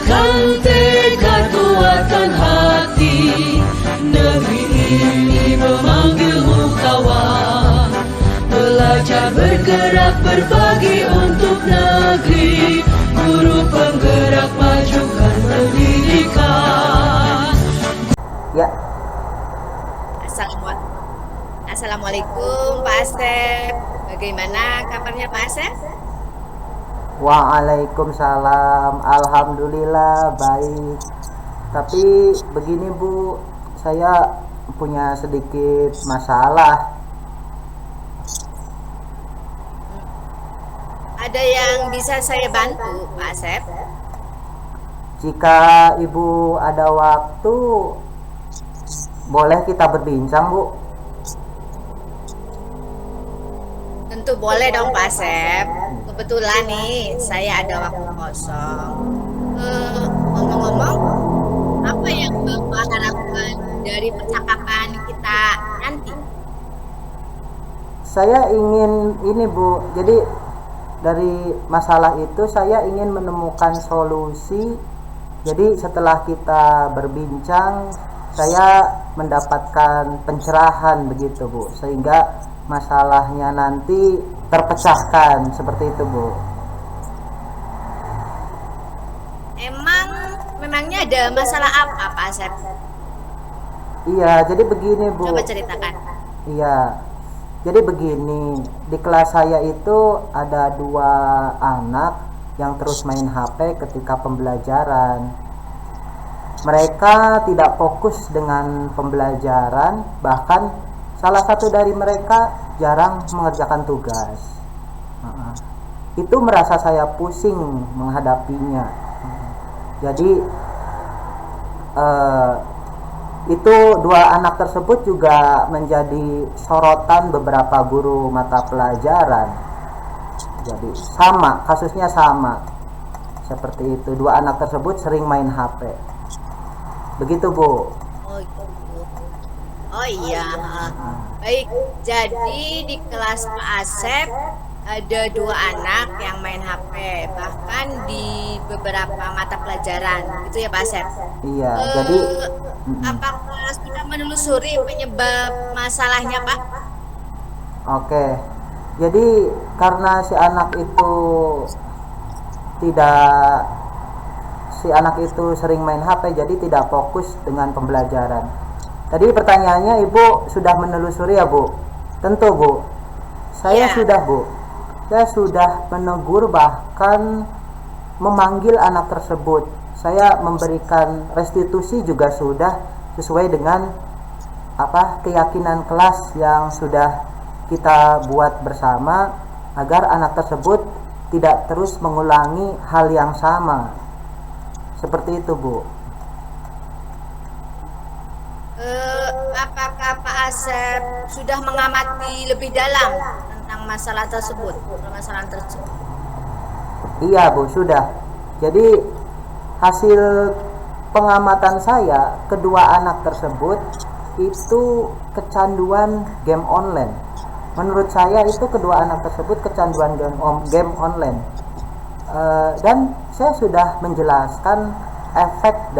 Kuatkan tekad, kuatkan hati. Negeri ini memanggilmu kawan. Belajar bergerak berbagi untuk negeri. Guru penggerak majukan pendidikan. Ya, Assalamualaikum Pak Asep. Bagaimana kabarnya Pak Asep? waalaikumsalam. Alhamdulillah baik. Tapi begini Bu, saya punya sedikit masalah. Ada yang bisa saya bantu Pak Asep? Jika Ibu ada waktu, boleh kita berbincang Bu? Tentu boleh dong Pak Asep. Kebetulan nih saya ada waktu kosong. Ngomong-ngomong, apa yang Bapak harapkan dari percakapan kita nanti? Saya ingin ini Bu, jadi dari masalah itu saya ingin menemukan solusi. Jadi setelah kita berbincang, saya mendapatkan pencerahan begitu Bu, sehingga masalahnya nanti terpecahkan seperti itu Bu. Memangnya ada masalah apa Pak Asep? Iya, jadi begini Bu. Coba ceritakan. Iya, jadi begini, di kelas saya itu ada 2 anak yang terus main HP ketika pembelajaran. Mereka tidak fokus dengan pembelajaran, bahkan salah satu dari mereka jarang mengerjakan tugas. Itu merasa saya pusing menghadapinya. Jadi itu 2 anak tersebut juga menjadi sorotan beberapa guru mata pelajaran. Jadi sama, kasusnya sama seperti itu. 2 anak tersebut sering main HP. Begitu Bu. Oh iya, baik. Jadi di kelas Pak Asep ada 2 anak yang main HP, bahkan di beberapa mata pelajaran, gitu ya Pak Asep? Iya, jadi apakah sudah menelusuri penyebab masalahnya Pak? oke. Jadi karena si anak itu sering main HP, jadi tidak fokus dengan pembelajaran. Tadi pertanyaannya Ibu sudah menelusuri ya Bu? Tentu Bu. Saya sudah Bu. Saya sudah menegur, bahkan memanggil anak tersebut. Saya memberikan restitusi juga sudah sesuai dengan keyakinan kelas yang sudah kita buat bersama, agar anak tersebut tidak terus mengulangi hal yang sama. Seperti itu Bu. Apakah Pak Asep sudah mengamati lebih dalam tentang masalah tersebut, permasalahan tersebut? Iya Bu, sudah. Jadi hasil pengamatan saya, kedua anak tersebut itu kecanduan game online. Menurut saya itu kedua anak tersebut kecanduan game online. Dan saya sudah menjelaskan efek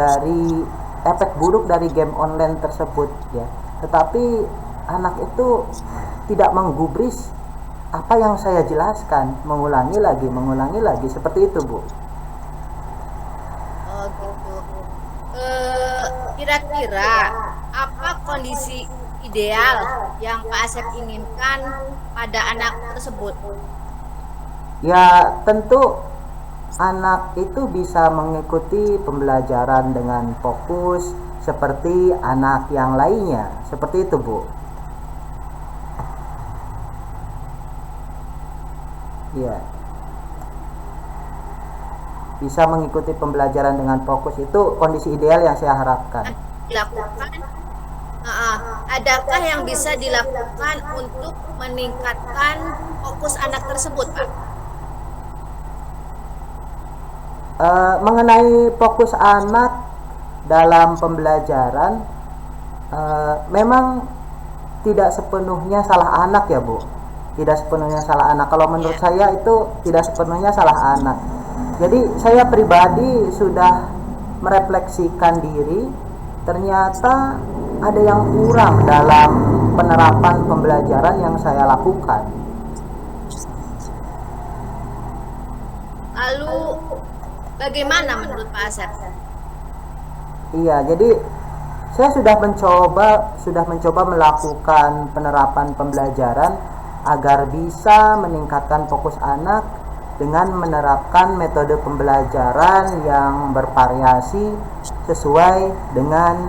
buruk dari game online tersebut ya. Tetapi anak itu tidak menggubris apa yang saya jelaskan, mengulangi lagi seperti itu Bu. Oh gitu. Kira-kira apa kondisi ideal yang Pak Asep inginkan pada anak tersebut? Ya, tentu anak itu bisa mengikuti pembelajaran dengan fokus seperti anak yang lainnya. Seperti itu Bu. Ya, bisa mengikuti pembelajaran dengan fokus, itu kondisi ideal yang saya harapkan. Dilakukan, adakah yang bisa dilakukan untuk meningkatkan fokus anak tersebut Pak? Mengenai fokus anak dalam pembelajaran, memang tidak sepenuhnya salah anak ya Bu. Tidak sepenuhnya salah anak. Kalau menurut saya itu tidak sepenuhnya salah anak. Jadi saya pribadi sudah merefleksikan diri, ternyata ada yang kurang dalam penerapan pembelajaran yang saya lakukan. Lalu bagaimana menurut Pak Asep? Iya, jadi saya sudah mencoba melakukan penerapan pembelajaran agar bisa meningkatkan fokus anak dengan menerapkan metode pembelajaran yang bervariasi sesuai dengan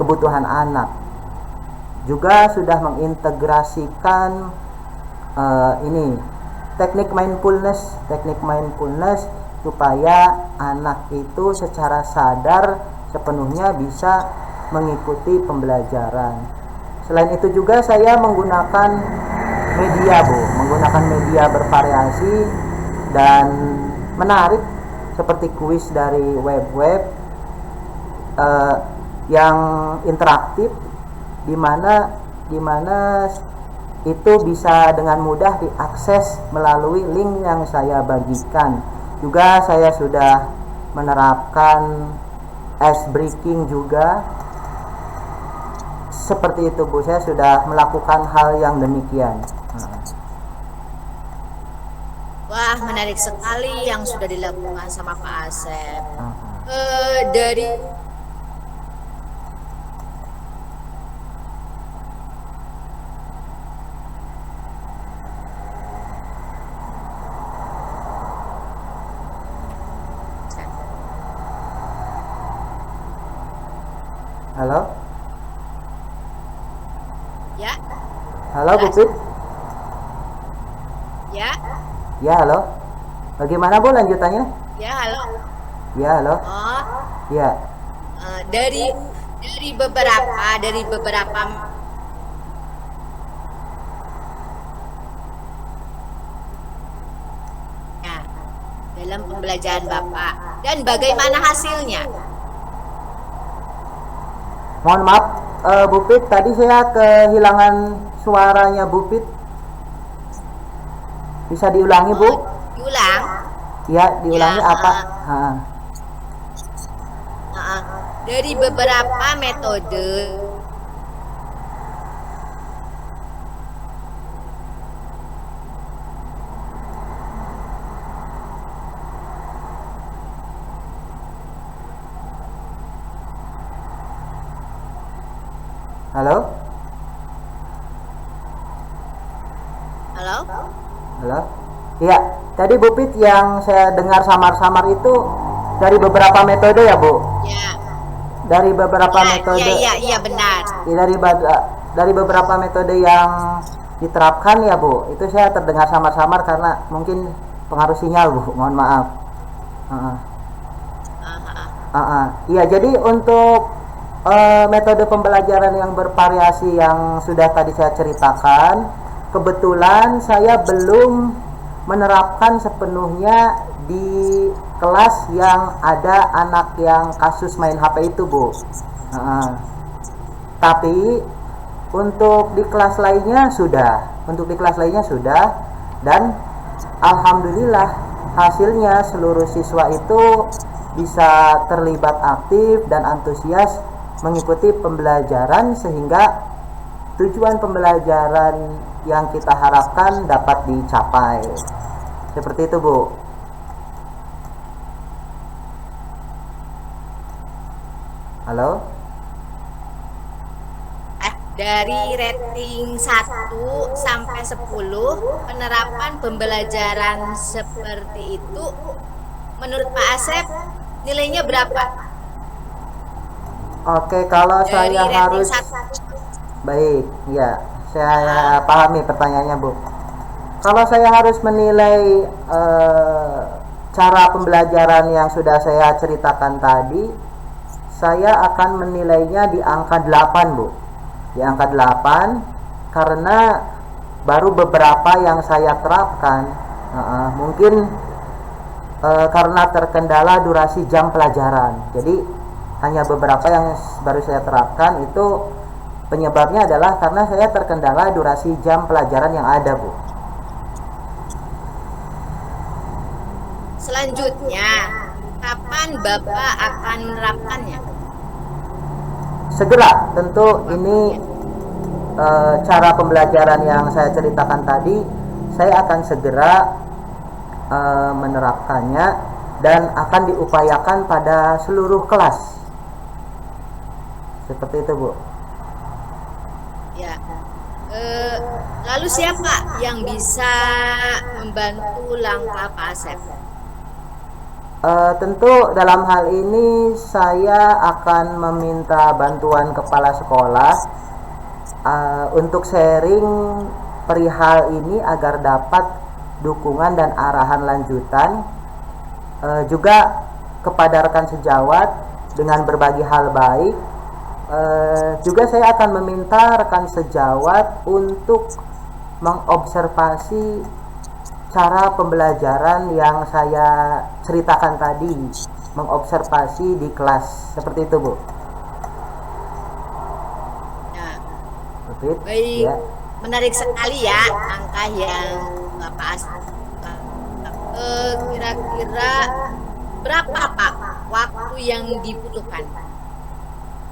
kebutuhan anak. Juga sudah mengintegrasikan teknik mindfulness supaya anak itu secara sadar sepenuhnya bisa mengikuti pembelajaran. Selain itu juga saya menggunakan media bervariasi dan menarik seperti kuis dari web yang interaktif di mana itu bisa dengan mudah diakses melalui link yang saya bagikan. Juga saya sudah menerapkan ice breaking juga. Seperti itu Bu, saya sudah melakukan hal yang demikian. Wah, menarik sekali yang sudah dilakukan sama Pak Asep. Dari Halo? ya, Halo Bu Pit? ya, Ya, halo. Bagaimana Bu lanjutannya? ya, halo. Ya, halo. Oh, Ya. dari beberapa ya, dalam pembelajaran Bapak dan bagaimana hasilnya? Mohon maaf, Bu Pit, tadi saya kehilangan suaranya Bu Pit. Bisa diulangi Bu? Diulang. Ya, diulangi Ya, apa? Dari beberapa metode Halo? halo. Halo? Iya, tadi Bu Pit yang saya dengar samar-samar itu dari beberapa metode ya Bu? Ya. Dari beberapa metode. Iya benar. Ya, dari beberapa metode yang diterapkan ya Bu. Itu saya terdengar samar-samar karena mungkin pengaruh sinyal Bu. Mohon maaf. Iya, jadi untuk metode pembelajaran yang bervariasi yang sudah tadi saya ceritakan, kebetulan saya belum menerapkan sepenuhnya di kelas yang ada anak yang kasus main HP itu Bu. Tapi untuk di kelas lainnya sudah, dan alhamdulillah hasilnya seluruh siswa itu bisa terlibat aktif dan antusias mengikuti pembelajaran sehingga tujuan pembelajaran yang kita harapkan dapat dicapai. Seperti itu Bu. Halo? Dari rating 1 sampai 10 penerapan pembelajaran seperti itu menurut Pak Asep nilainya berapa? Oke, kalau Dari saya rating harus 1. baik, ya, saya pahami pertanyaannya Bu. Kalau saya harus menilai cara pembelajaran yang sudah saya ceritakan tadi, saya akan menilainya di angka 8 Bu. Di angka 8 karena baru beberapa yang saya terapkan. Mungkin karena terkendala durasi jam pelajaran. Jadi hanya beberapa yang baru saya terapkan, itu penyebabnya adalah karena saya terkendala durasi jam pelajaran yang ada Bu. Selanjutnya, apa kapan Bapak akan menerapkannya? Segera, tentu ini cara pembelajaran yang saya ceritakan tadi, saya akan segera menerapkannya dan akan diupayakan pada seluruh kelas. Seperti itu, Bu. Ya. Lalu siapa yang bisa membantu langkah Pak Asep? Tentu dalam hal ini saya akan meminta bantuan kepala sekolah untuk sharing perihal ini agar dapat dukungan dan arahan lanjutan, juga kepada rekan sejawat dengan berbagi hal baik. Juga saya akan meminta rekan sejawat untuk mengobservasi cara pembelajaran yang saya ceritakan tadi, mengobservasi di kelas, seperti itu, Bu. Nah, Betul? baik, Ya. menarik sekali ya langkah yang Bapak Asep. Kira-kira berapa Pak waktu yang dibutuhkan?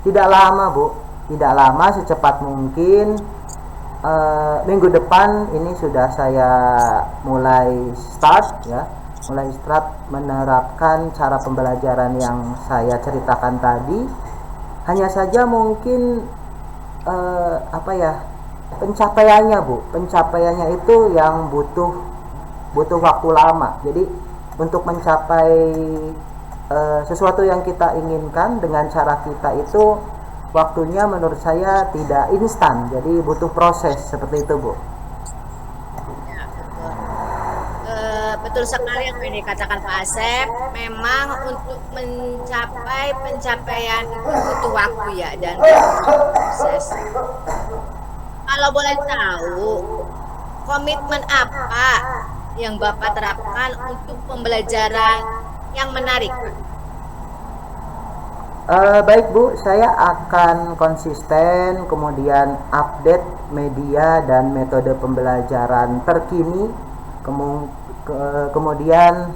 Tidak lama, Bu. Tidak lama, secepat mungkin. Minggu depan ini sudah saya mulai start menerapkan cara pembelajaran yang saya ceritakan tadi. Hanya saja mungkin pencapaiannya, Bu. Pencapaiannya itu yang butuh waktu lama. Jadi untuk mencapai sesuatu yang kita inginkan dengan cara kita itu, waktunya menurut saya tidak instan, jadi butuh proses, seperti itu, Bu. Ya, betul. Betul sekali yang dikatakan Pak Asep. Memang untuk mencapai pencapaian itu butuh waktu ya, dan butuh proses. Kalau boleh tahu, komitmen apa yang Bapak terapkan untuk pembelajaran yang menarik? Baik, Bu, saya akan konsisten, kemudian update media dan metode pembelajaran terkini, kemudian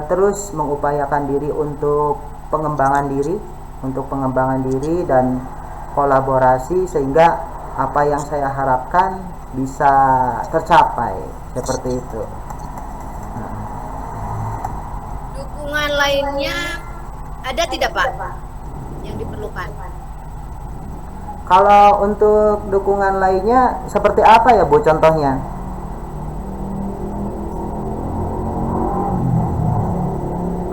terus mengupayakan diri untuk pengembangan diri dan kolaborasi sehingga apa yang saya harapkan bisa tercapai, seperti itu. Dukungan lainnya ada tidak Pak yang diperlukan? Kalau untuk dukungan lainnya seperti apa ya, Bu, contohnya?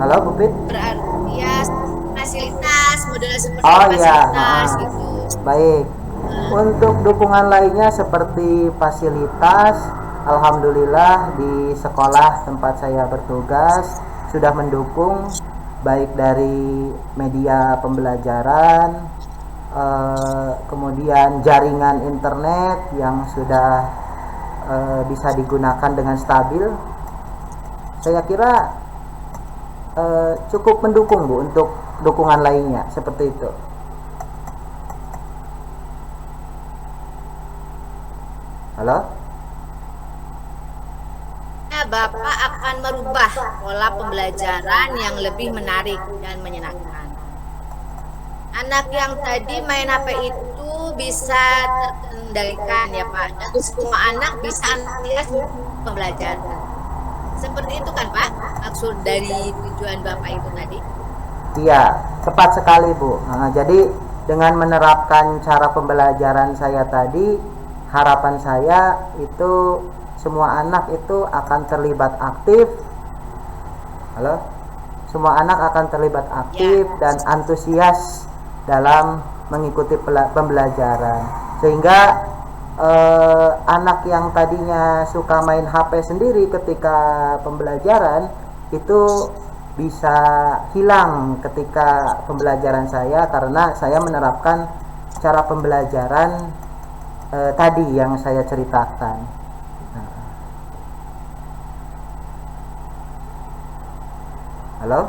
Halo, Bu Pit? Berarti ya fasilitas, model seperti Oh iya, fasilitas gitu. baik. Untuk dukungan lainnya seperti fasilitas, alhamdulillah di sekolah tempat saya bertugas sudah mendukung, baik dari media pembelajaran, kemudian jaringan internet yang sudah bisa digunakan dengan stabil. Saya kira cukup mendukung, Bu, untuk dukungan lainnya seperti itu. Halo? Bapak akan merubah pola pembelajaran yang lebih menarik dan menyenangkan. Anak yang tadi main HP itu bisa terkendalikan ya Pak, dan semua anak bisa antusias pembelajaran. Seperti itu kan Pak, maksud dari tujuan Bapak itu tadi? Iya, tepat sekali, Bu. Nah, jadi dengan menerapkan cara pembelajaran saya tadi, harapan saya itu semua anak itu akan terlibat aktif. Halo? Semua anak akan terlibat aktif dan antusias dalam mengikuti pembelajaran. Sehingga anak yang tadinya suka main HP sendiri ketika pembelajaran itu bisa hilang ketika pembelajaran saya, karena saya menerapkan cara pembelajaran tadi yang saya ceritakan. Halo?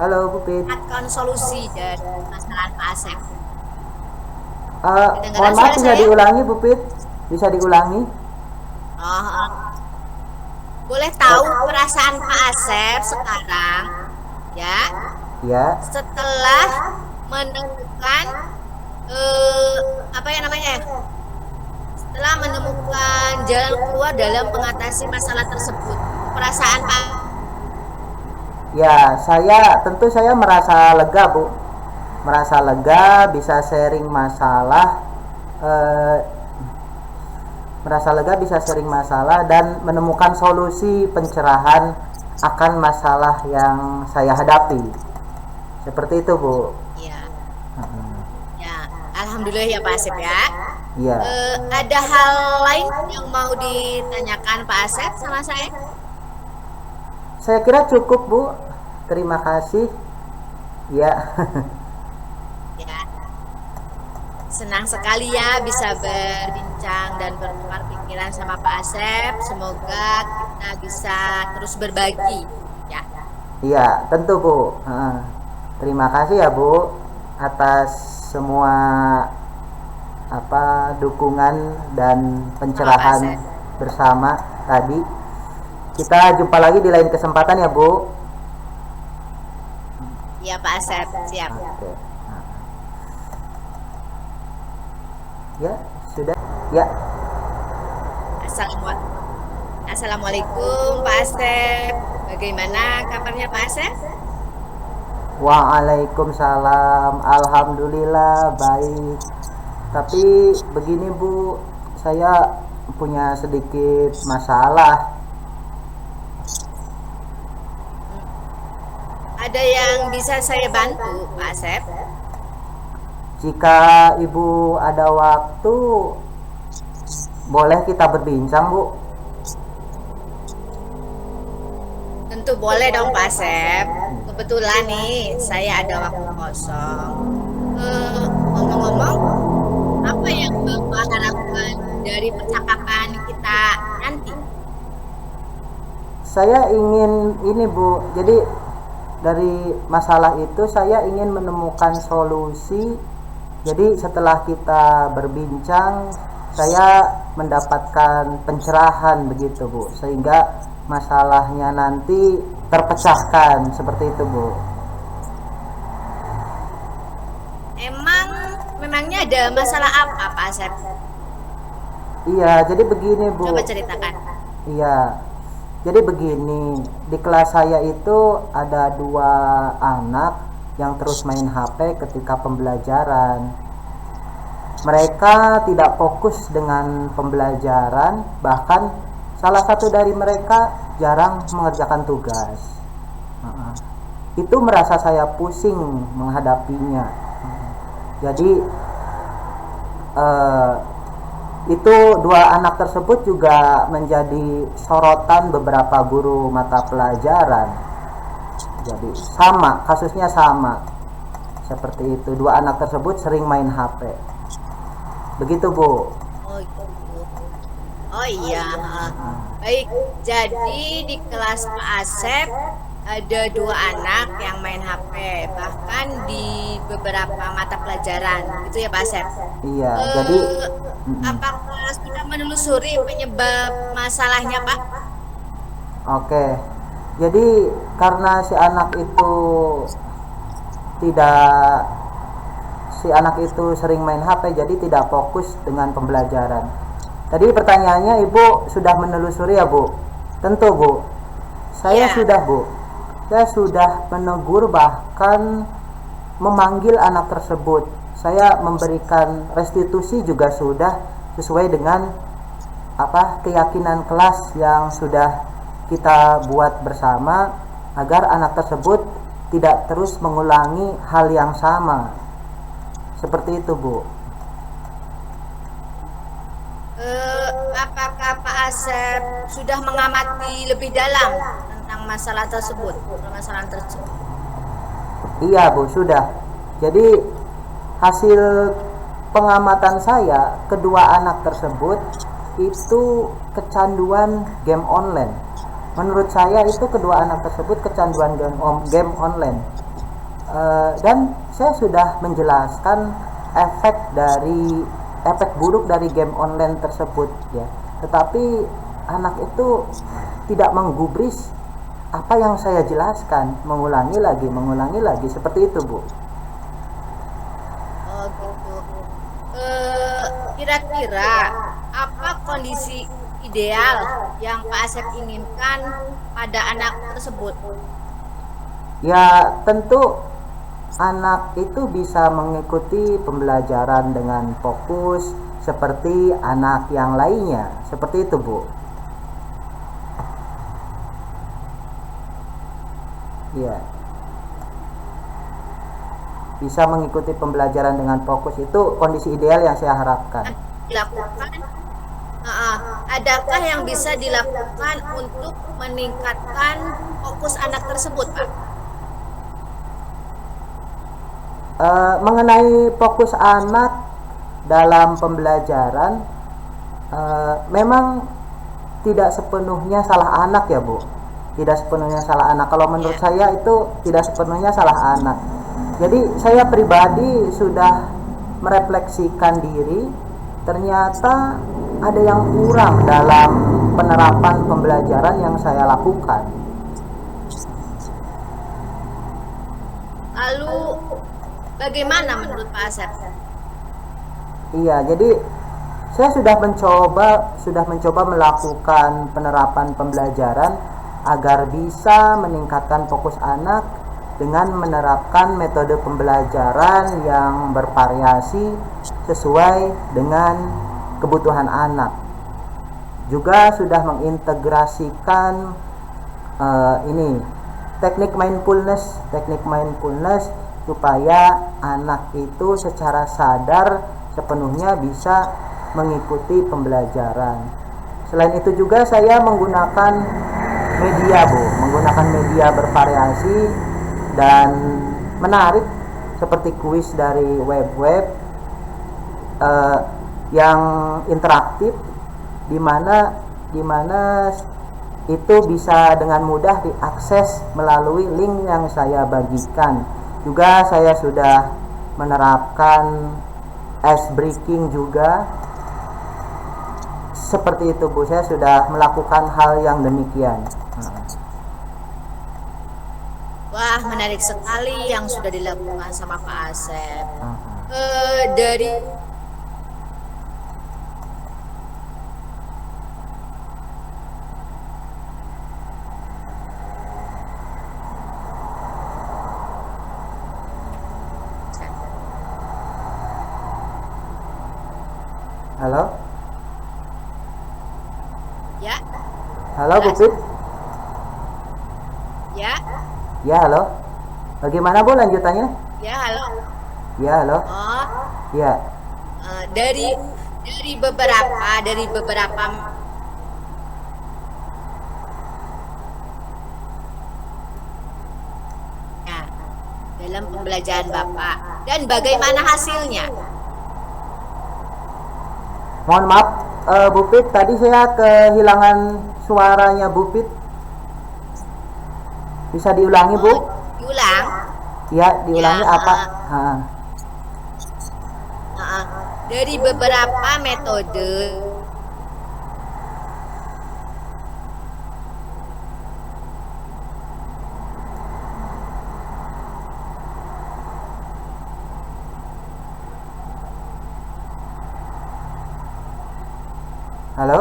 Halo, Bu Pit. Akan solusi dari masalah Pak Asep. Mohon maaf, bisa diulangi, Bu Pit? Bisa diulangi? boleh tahu perasaan Pak Asep sekarang ya Ya, setelah menemukan apa ya namanya? Setelah menemukan jalan keluar dalam mengatasi masalah tersebut. Perasaan Pak ya, tentu saya merasa lega, Bu. Merasa lega, bisa sharing masalah, eh, merasa lega bisa sharing masalah dan menemukan solusi pencerahan akan masalah yang saya hadapi. Seperti itu, Bu. ya, ya, alhamdulillah ya Pak Asep ya. Iya. Ada hal lain yang mau ditanyakan Pak Asep sama saya? Saya kira cukup, Bu. Terima kasih. Ya. Ya. Senang sekali ya bisa berbincang dan bertukar pikiran sama Pak Asep. Semoga kita bisa terus berbagi. Ya. Iya, tentu, Bu. Terima kasih ya, Bu, atas semua dukungan dan pencerahan bersama tadi. Kita jumpa lagi di lain kesempatan ya, Bu. Iya Pak Asep, siap. Oke. Ya, sudah. Ya. Assalamualaikum Pak Asep. Bagaimana kabarnya Pak Asep? Waalaikumsalam. Alhamdulillah baik. Tapi begini, Bu, saya punya sedikit masalah. Ada yang bisa saya bantu Pak Asep? Jika Ibu ada waktu, boleh kita berbincang, Bu? Tentu boleh dong Pak Asep. Kebetulan nih saya ada waktu kosong. Ngomong-ngomong, apa yang Bapak harapkan dari percakapan kita nanti? Saya ingin ini, Bu. Jadi dari masalah itu saya ingin menemukan solusi. Jadi setelah kita berbincang, saya mendapatkan pencerahan begitu, Bu, sehingga masalahnya nanti terpecahkan seperti itu, Bu. Memangnya ada masalah apa Pak Asep? Iya, jadi begini, Bu. Coba ceritakan. Iya, jadi begini, di kelas saya itu ada 2 anak yang terus main HP ketika pembelajaran. Mereka tidak fokus dengan pembelajaran, bahkan salah satu dari mereka jarang mengerjakan tugas. Itu merasa saya pusing menghadapinya. Jadi itu 2 anak tersebut juga menjadi sorotan beberapa guru mata pelajaran. Jadi kasusnya sama seperti itu. 2 anak tersebut sering main HP. Begitu, Bu. Oh iya. Baik, jadi di kelas Pak Asep ada 2 anak yang main HP, bahkan di beberapa mata pelajaran, gitu ya Pak Asep? Iya, jadi apakah sudah menelusuri penyebab masalahnya Pak? Oke. Jadi karena si anak itu sering main HP, jadi tidak fokus dengan pembelajaran. Tadi pertanyaannya, Ibu sudah menelusuri ya, Bu? Tentu, Bu. Saya sudah, Bu. Saya sudah menegur, bahkan memanggil anak tersebut. Saya memberikan restitusi juga sudah, sesuai dengan keyakinan kelas yang sudah kita buat bersama, agar anak tersebut tidak terus mengulangi hal yang sama. Seperti itu, Bu. Apakah Pak Asep sudah mengamati lebih dalam tentang masalah tersebut, permasalahan tersebut? Iya, Bu, sudah. Jadi hasil pengamatan saya, kedua anak tersebut itu kecanduan game online. Menurut saya itu kedua anak tersebut kecanduan game online. Dan saya sudah menjelaskan efek buruk dari game online tersebut, ya. Tetapi anak itu tidak menggubris apa yang saya jelaskan, mengulangi lagi, seperti itu, Bu. Oh gitu. Kira-kira apa kondisi ideal yang Pak Asep inginkan pada anak tersebut? Ya, tentu anak itu bisa mengikuti pembelajaran dengan fokus seperti anak yang lainnya, seperti itu, Bu. Ya, bisa mengikuti pembelajaran dengan fokus, itu kondisi ideal yang saya harapkan. Dilakukan, adakah yang bisa dilakukan untuk meningkatkan fokus anak tersebut, Pak? Mengenai fokus anak dalam pembelajaran, memang tidak sepenuhnya salah anak ya, Bu. Tidak sepenuhnya salah anak. Kalau menurut saya itu tidak sepenuhnya salah anak. Jadi saya pribadi sudah merefleksikan diri, ternyata ada yang kurang dalam penerapan pembelajaran yang saya lakukan. Lalu bagaimana menurut Pak Asep? Iya, jadi saya sudah mencoba melakukan penerapan pembelajaran agar bisa meningkatkan fokus anak dengan menerapkan metode pembelajaran yang bervariasi sesuai dengan kebutuhan anak. Juga sudah mengintegrasikan teknik mindfulness supaya anak itu secara sadar sepenuhnya bisa mengikuti pembelajaran. Selain itu juga saya menggunakan media bervariasi dan menarik seperti kuis dari web yang interaktif, di mana itu bisa dengan mudah diakses melalui link yang saya bagikan. Juga saya sudah menerapkan ice breaking juga, seperti itu, Bu. Saya sudah melakukan hal yang demikian. Wah, menarik sekali yang sudah dilakukan sama Pak Asep. Dari Halo? ya, Halo, Bu Pit? ya, Ya, halo. Bagaimana, Bu, lanjutannya? ya, halo. Ya, halo. Oh, Ya. dari beberapa ya, dalam pembelajaran Bapak dan bagaimana hasilnya? Mohon maaf, Bu Pit, tadi saya kehilangan suaranya, Bu Pit. Bisa diulangi, Bu? Diulang. Ya, diulangi Ya, apa? Dari beberapa metode Halo?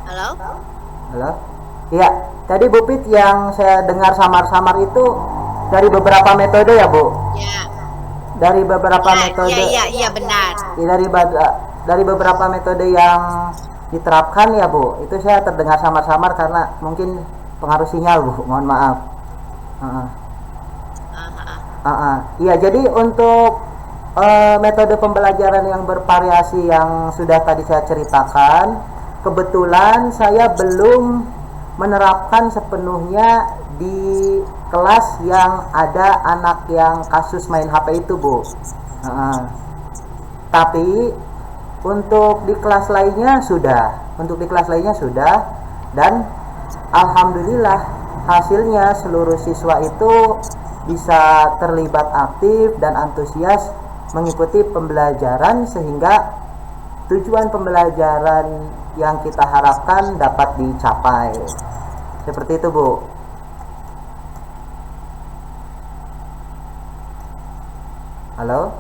halo. Halo? Iya, tadi Bu Pit yang saya dengar samar-samar itu dari beberapa metode ya, Bu? Ya, Dari beberapa metode. iya benar. Ya, dari beberapa metode yang diterapkan ya, Bu. Itu saya terdengar samar-samar karena mungkin pengaruh sinyal, Bu. Mohon maaf. Iya, jadi untuk metode pembelajaran yang bervariasi yang sudah tadi saya ceritakan, kebetulan saya belum menerapkan sepenuhnya di kelas yang ada anak yang kasus main HP itu, Bu. Tapi untuk di kelas lainnya sudah, dan alhamdulillah hasilnya seluruh siswa itu bisa terlibat aktif dan antusias mengikuti pembelajaran, sehingga tujuan pembelajaran yang kita harapkan dapat dicapai. Seperti itu, Bu. Halo?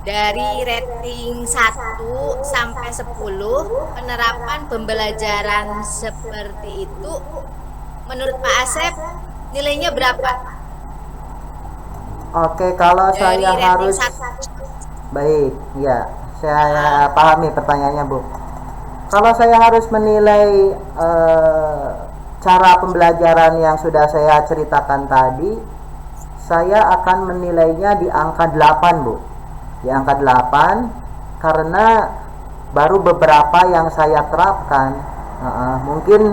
Dari rating 1 sampai 10, penerapan pembelajaran seperti itu menurut Pak Asep nilainya berapa? Oke, kalau Dari saya rating harus 1. baik, ya, saya pahami pertanyaannya, Bu. Kalau saya harus menilai cara pembelajaran yang sudah saya ceritakan tadi, saya akan menilainya di angka 8, Bu. Di angka 8 karena baru beberapa yang saya terapkan. Mungkin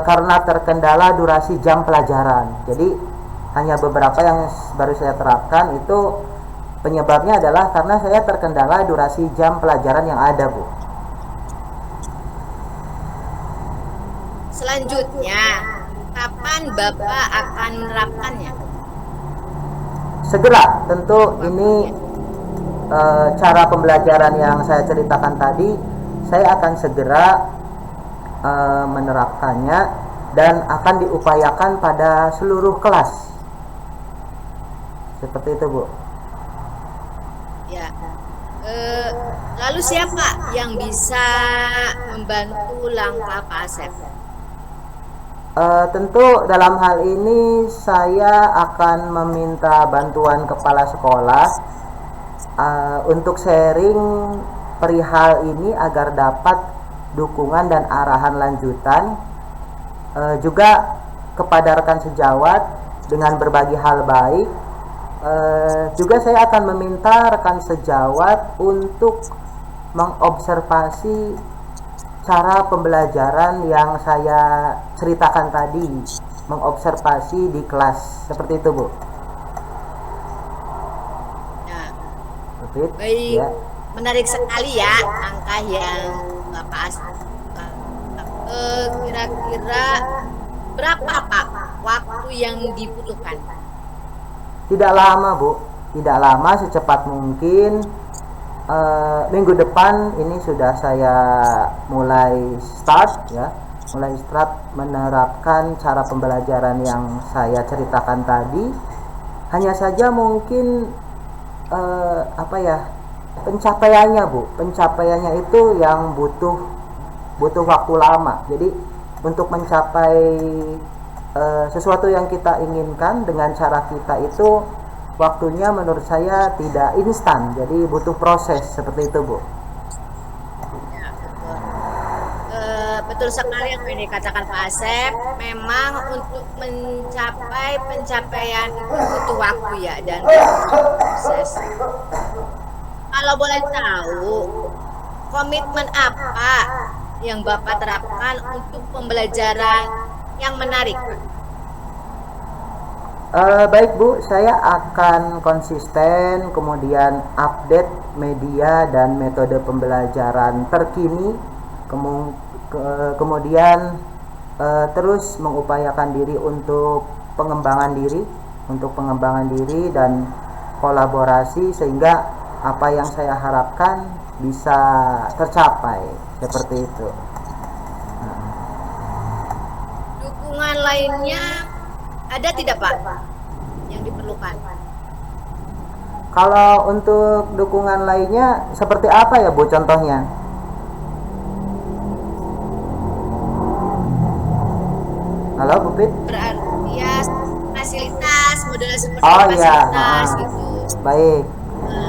karena terkendala durasi jam pelajaran. Jadi hanya beberapa yang baru saya terapkan, itu penyebabnya adalah karena saya terkendala durasi jam pelajaran yang ada, Bu. Selanjutnya, kapan Bapak akan menerapkannya? Segera, tentu ini cara pembelajaran yang saya ceritakan tadi, saya akan segera menerapkannya dan akan diupayakan pada seluruh kelas. Seperti itu, Bu. Ya. Lalu siapa yang bisa membantu langkah Pak Asep? Tentu dalam hal ini saya akan meminta bantuan kepala sekolah untuk sharing perihal ini agar dapat dukungan dan arahan lanjutan, juga kepada rekan sejawat dengan berbagi hal baik. Juga saya akan meminta rekan sejawat untuk mengobservasi cara pembelajaran yang saya ceritakan tadi, mengobservasi di kelas. Seperti itu, Bu. Nah, Betul? baik, Ya. menarik sekali ya langkah yang Bapak Asep. Kira-kira berapa Pak waktu yang dibutuhkan? Tidak lama, Bu. Tidak lama, secepat mungkin. Minggu depan ini sudah saya mulai start menerapkan cara pembelajaran yang saya ceritakan tadi. Hanya saja mungkin pencapaiannya, Bu. Pencapaiannya itu yang butuh waktu lama. Jadi untuk mencapai sesuatu yang kita inginkan dengan cara kita itu, waktunya menurut saya tidak instan, jadi butuh proses. Seperti itu, Bu. Ya, betul. Betul sekali yang dikatakan Pak Asep. Memang untuk mencapai pencapaian itu butuh waktu ya, dan butuh proses. Kalau boleh tahu, komitmen apa yang Bapak terapkan untuk pembelajaran yang menarik? Baik, Bu, saya akan konsisten kemudian update media dan metode pembelajaran terkini, kemudian terus mengupayakan diri untuk pengembangan diri dan kolaborasi sehingga apa yang saya harapkan bisa tercapai. Seperti itu. Dukungan lainnya ada tidak Pak yang diperlukan? Kalau untuk dukungan lainnya seperti apa ya, Bu, contohnya? Halo, Bu Pit? Berarti ya fasilitas, model seperti Oh iya, fasilitas gitu. baik.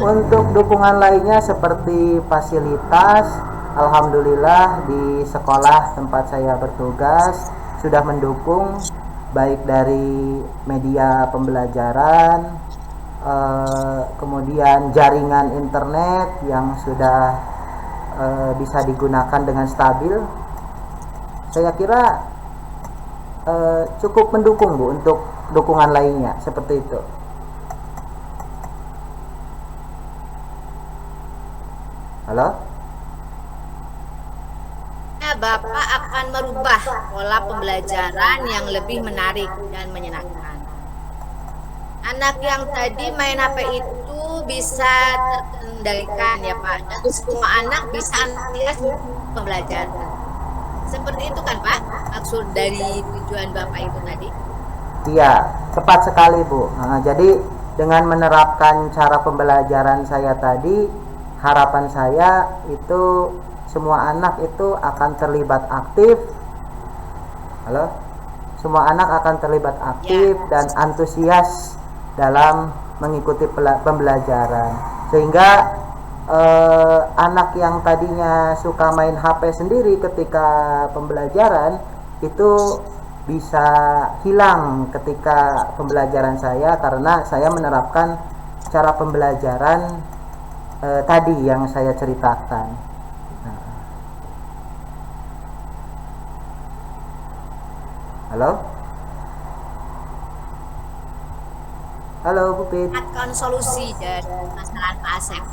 Untuk dukungan lainnya seperti fasilitas, alhamdulillah di sekolah tempat saya bertugas sudah mendukung, baik dari media pembelajaran, kemudian jaringan internet yang sudah bisa digunakan dengan stabil. Saya kira cukup mendukung, Bu, untuk dukungan lainnya seperti itu. Halo? Bapak akan merubah pola pembelajaran yang lebih menarik dan menyenangkan. Anak yang tadi main HP itu bisa terkendalikan ya Pak, dan semua anak bisa antusias pembelajaran. Seperti itu kan Pak, maksud dari tujuan Bapak itu tadi? Iya, tepat sekali Bu. Nah, jadi dengan menerapkan cara pembelajaran saya tadi, harapan saya itu semua anak itu akan terlibat aktif. Halo? Semua anak akan terlibat aktif dan antusias dalam mengikuti pembelajaran. Sehingga anak yang tadinya suka main HP sendiri ketika pembelajaran itu bisa hilang ketika pembelajaran saya, karena saya menerapkan cara pembelajaran tadi yang saya ceritakan. Halo? Halo Pupit. Akan solusi dari masalah Pak Asep.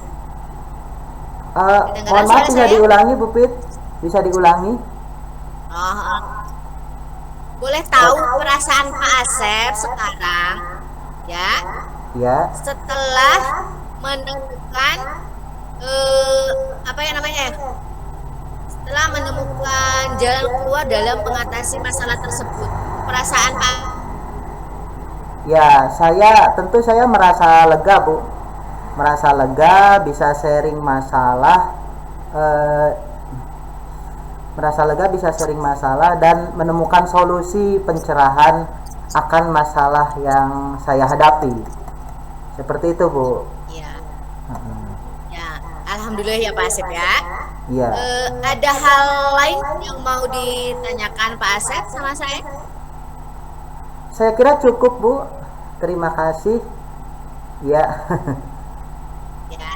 Mohon maaf, bisa diulangi Pupit? Bisa diulangi? Oh, boleh tahu perasaan Pak Asep sekarang ya? Ya. Setelah menemukan apa ya namanya? Setelah menemukan jalan keluar dalam mengatasi masalah tersebut, perasaan Pak? Ya, tentu saya merasa lega Bu, merasa lega, bisa sharing masalah, merasa lega bisa sharing masalah dan menemukan solusi pencerahan akan masalah yang saya hadapi. Seperti itu Bu. Ya. Ya, alhamdulillah ya Pak Asep ya. Iya. Ada hal lain yang mau ditanyakan Pak Asep sama saya? Saya kira cukup Bu. Terima kasih. Ya. Ya.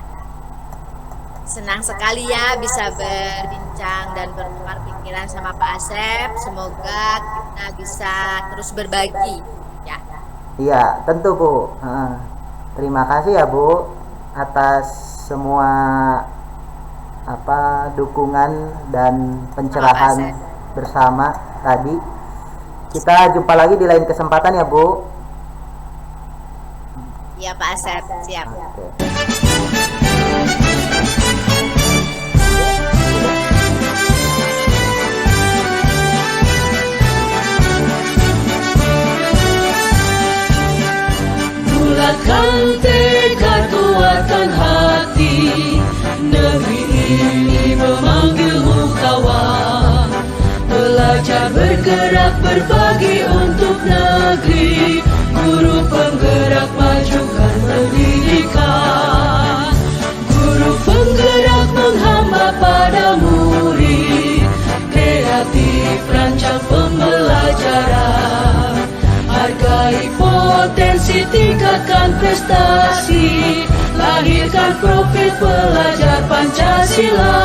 Senang sekali ya bisa berbincang dan bertukar pikiran sama Pak Asep. Semoga kita bisa terus berbagi ya. Iya, tentu Bu. Terima kasih ya Bu atas semua dukungan dan pencerahan bersama tadi. Kita jumpa lagi di lain kesempatan ya Bu. Iya Pak Asep, siap. Oke. Bulatkan tekad, kuatkan hati, negeri ini memanggilmu kawan. Belajar bergerak berbagi untuk negeri, guru penggerak majukan pendidikan. Guru penggerak menghamba pada murid, kreatif rancang pembelajaran. Hargai potensi, tingkatkan prestasi, lahirkan profil pelajar Pancasila.